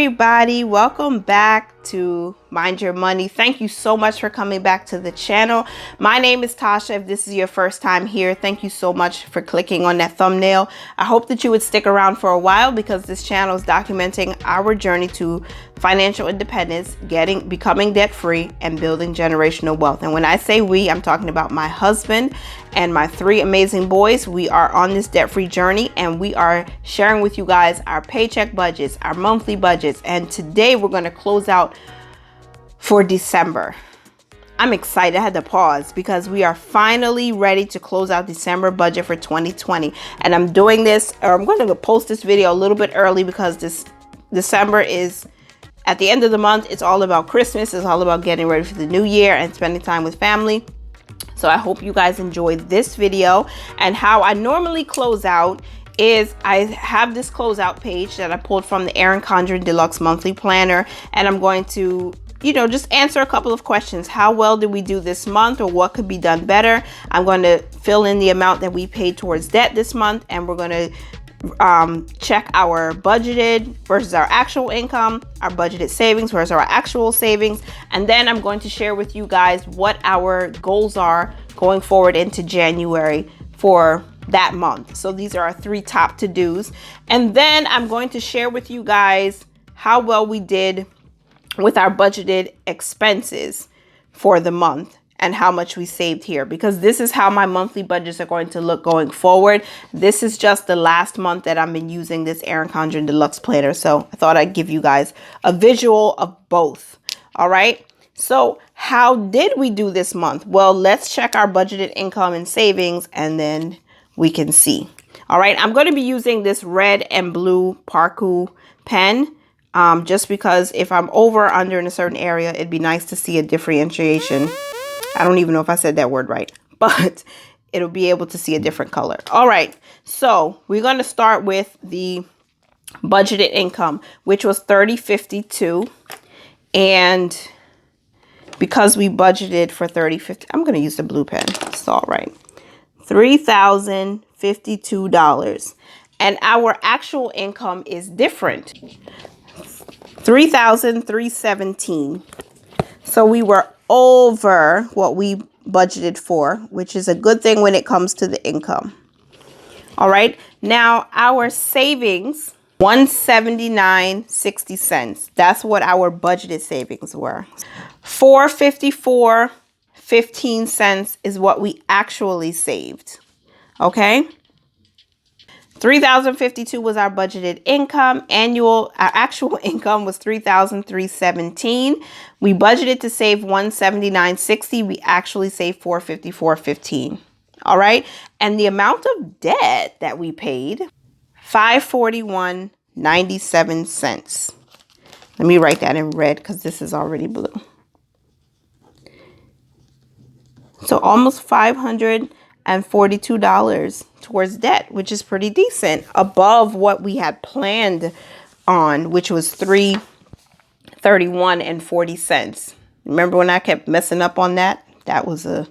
everybody, welcome back to Mind Your Money. Thank you so much for coming back to the channel. My name is Tasha. If this is your first time here, thank you so much for clicking on that thumbnail. I hope that you would stick around for a while because this channel is documenting our journey to financial independence, becoming debt-free, and building generational wealth. And when I say we, I'm talking about my husband and my 3 amazing boys. We are on this debt-free journey, and we are sharing with you guys our paycheck budgets, our monthly budgets, and today we're going to close out for December. I'm excited. I had to pause because we are finally ready to close out December budget for 2020. And I'm doing this, or I'm going to post this video a little bit early because this December is at the end of the month. It's all about Christmas. It's all about getting ready for the new year and spending time with family. So I hope you guys enjoyed this video. And how I normally close out is I have this closeout page that I pulled from the Erin Condren Deluxe Monthly Planner, and I'm going to just answer a couple of questions. How well did we do this month, or what could be done better? I'm going to fill in the amount that we paid towards debt this month, and we're going to check our budgeted versus our actual income, our budgeted savings versus our actual savings. And then I'm going to share with you guys what our goals are going forward into January for that month. So these are our 3 top to-dos. And then I'm going to share with you guys how well we did with our budgeted expenses for the month and how much we saved here, because this is how my monthly budgets are going to look going forward. This is just the last month that I've been using this Erin Condren Deluxe Planner. So I thought I'd give you guys a visual of both. All right. So how did we do this month? Well, let's check our budgeted income and savings, and then we can see. All right. I'm going to be using this red and blue Parku pen. Just because if I'm over or under in a certain area, it'd be nice to see a differentiation. I don't even know if I said that word right, but it'll be able to see a different color. All right. So we're going to start with the budgeted income, which was $30.52. And because we budgeted for $30.50, I'm going to use the blue pen. It's all right. $3,052. And our actual income is different. $3,317. So we were over what we budgeted for, which is a good thing when it comes to the income. All right. Now our savings, $179.60. That's what our budgeted savings were. $454.15 is what we actually saved. Okay. $3,052 was our budgeted income. Our actual income was $3,317. We budgeted to save $179.60. We actually saved $454.15. All right. And the amount of debt that we paid, $541.97. Let me write that in red because this is already blue. So almost $542 towards debt, which is pretty decent, above what we had planned on, which was $331.40. Remember when I kept messing up on that? That was a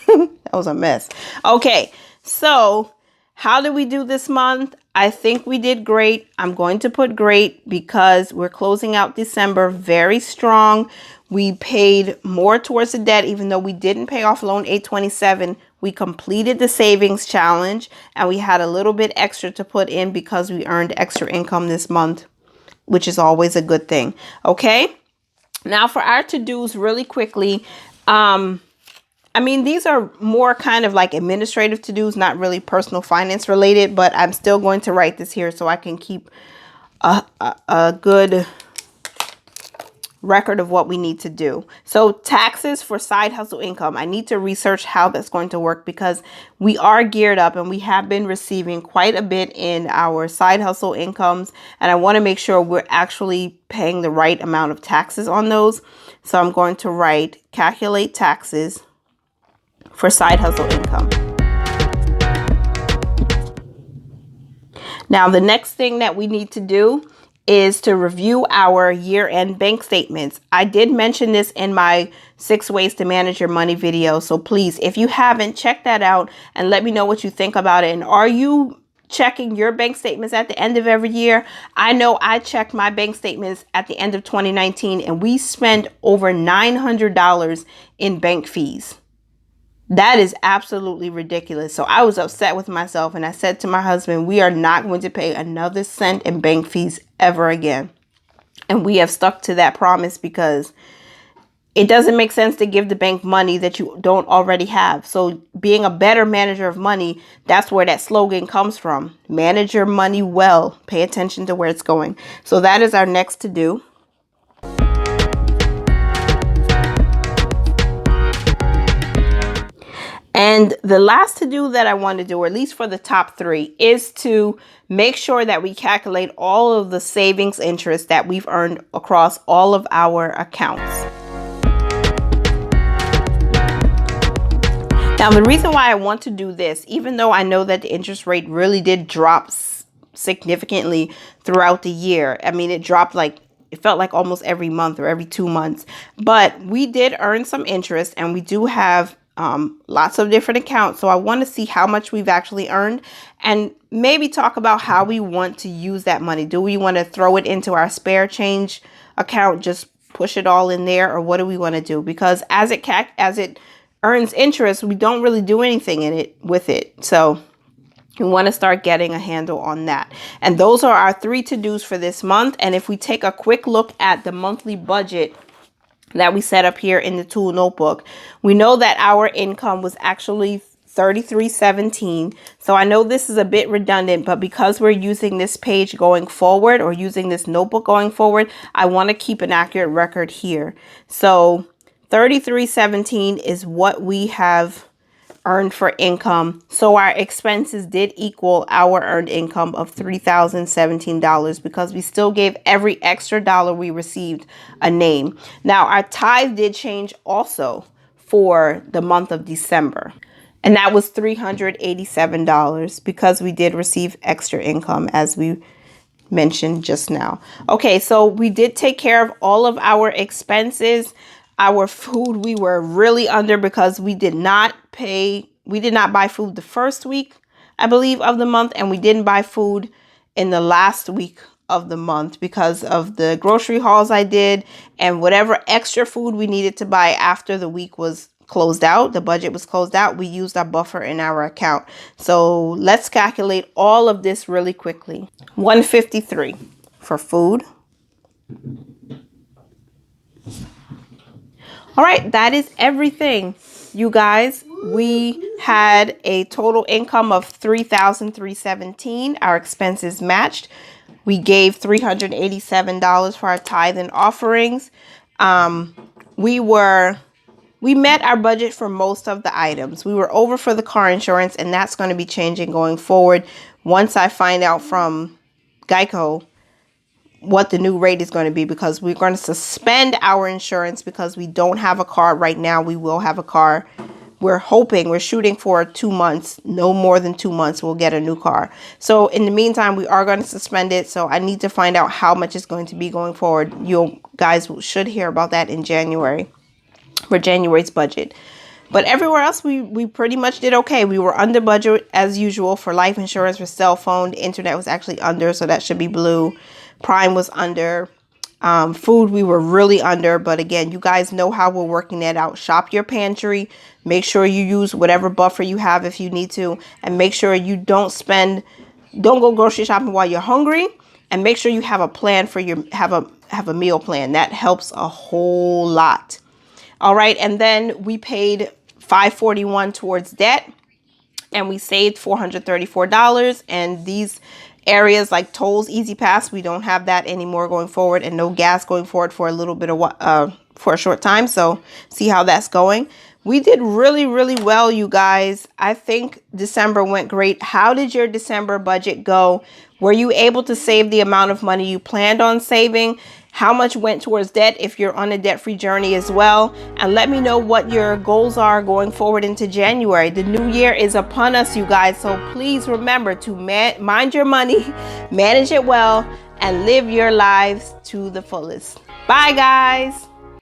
that was a mess. Okay, so how did we do this month? I think we did great. I'm going to put great because we're closing out December very strong. We paid more towards the debt, even though we didn't pay off loan 827. We completed the savings challenge, and we had a little bit extra to put in because we earned extra income this month, which is always a good thing. Okay. Now for our to-dos really quickly. These are more kind of like administrative to-dos, not really personal finance related, but I'm still going to write this here so I can keep a good record of what we need to do. So taxes for side hustle income. I need to research how that's going to work because we are geared up and we have been receiving quite a bit in our side hustle incomes. And I want to make sure we're actually paying the right amount of taxes on those. So I'm going to write calculate taxes for side hustle income. Now, the next thing that we need to do is to review our year-end bank statements. I did mention this in my 6 ways to manage your money video. So please, if you haven't, check that out and let me know what you think about it. And are you checking your bank statements at the end of every year. I know I checked my bank statements at the end of 2019 and we spent over $900 in bank fees. That is absolutely ridiculous. So I was upset with myself and I said to my husband, we are not going to pay another cent in bank fees ever again. And we have stuck to that promise because it doesn't make sense to give the bank money that you don't already have. So being a better manager of money, that's where that slogan comes from. Manage your money well. Pay attention to where it's going. So that is our next to do. And the last to do that I want to do, or at least for the top 3, is to make sure that we calculate all of the savings interest that we've earned across all of our accounts. Now, the reason why I want to do this, even though I know that the interest rate really did drop significantly throughout the year. I mean, it dropped like, it felt like almost every month or every 2 months. But we did earn some interest and we do have lots of different accounts. So I want to see how much we've actually earned and maybe talk about how we want to use that money. Do we want to throw it into our spare change account, just push it all in there, or what do we want to do? Because as it earns interest, we don't really do anything with it. So we want to start getting a handle on that. And those are our 3 to-dos for this month. And if we take a quick look at the monthly budget that we set up here in the tool notebook, we know that our income was actually $33.17. So I know this is a bit redundant, but because we're using this page going forward, or using this notebook going forward, I want to keep an accurate record here. So $33.17 is what we have earned for income. So our expenses did equal our earned income of $3,017 because we still gave every extra dollar we received a name. Now our tithe did change also for the month of December. And that was $387 because we did receive extra income, as we mentioned just now. Okay, so we did take care of all of our expenses. Our food, we were really under because we did not buy food the first week, I believe, of the month. And we didn't buy food in the last week of the month because of the grocery hauls I did and whatever extra food we needed to buy after the week was closed out. The budget was closed out. We used our buffer in our account. So let's calculate all of this really quickly. $153 for food. All right, that is everything, you guys. We had a total income of $3,317. Our expenses matched. We gave $387 for our tithe and offerings. We met our budget for most of the items. We were over for the car insurance, and that's going to be changing going forward once I find out from Geico what the new rate is going to be, because we're going to suspend our insurance because we don't have a car right now. We will have a car. We're shooting for 2 months, no more than 2 months, we'll get a new car. So in the meantime, we are going to suspend it. So I need to find out how much it's going to be going forward. You guys should hear about that in January for January's budget. But everywhere else, we pretty much did okay. We were under budget as usual for life insurance, for cell phone. The internet was actually under, so that should be blue. Prime was under. Food, we were really under. But again, you guys know how we're working that out. Shop your pantry. Make sure you use whatever buffer you have if you need to. And make sure you don't go grocery shopping while you're hungry. And make sure you have a plan for have a meal plan. That helps a whole lot. All right. And then we paid $541 towards debt. And we saved $434. And these areas like tolls, Easy Pass, we don't have that anymore going forward, and no gas going forward for a little bit of for a short time. So see how that's going. We did really, really well, you guys. I think December went great. How did your December budget go? Were you able to save the amount of money you planned on saving? How much went towards debt if you're on a debt-free journey as well? And let me know what your goals are going forward into January. The new year is upon us, you guys. So please remember to mind your money, manage it well, and live your lives to the fullest. Bye, guys.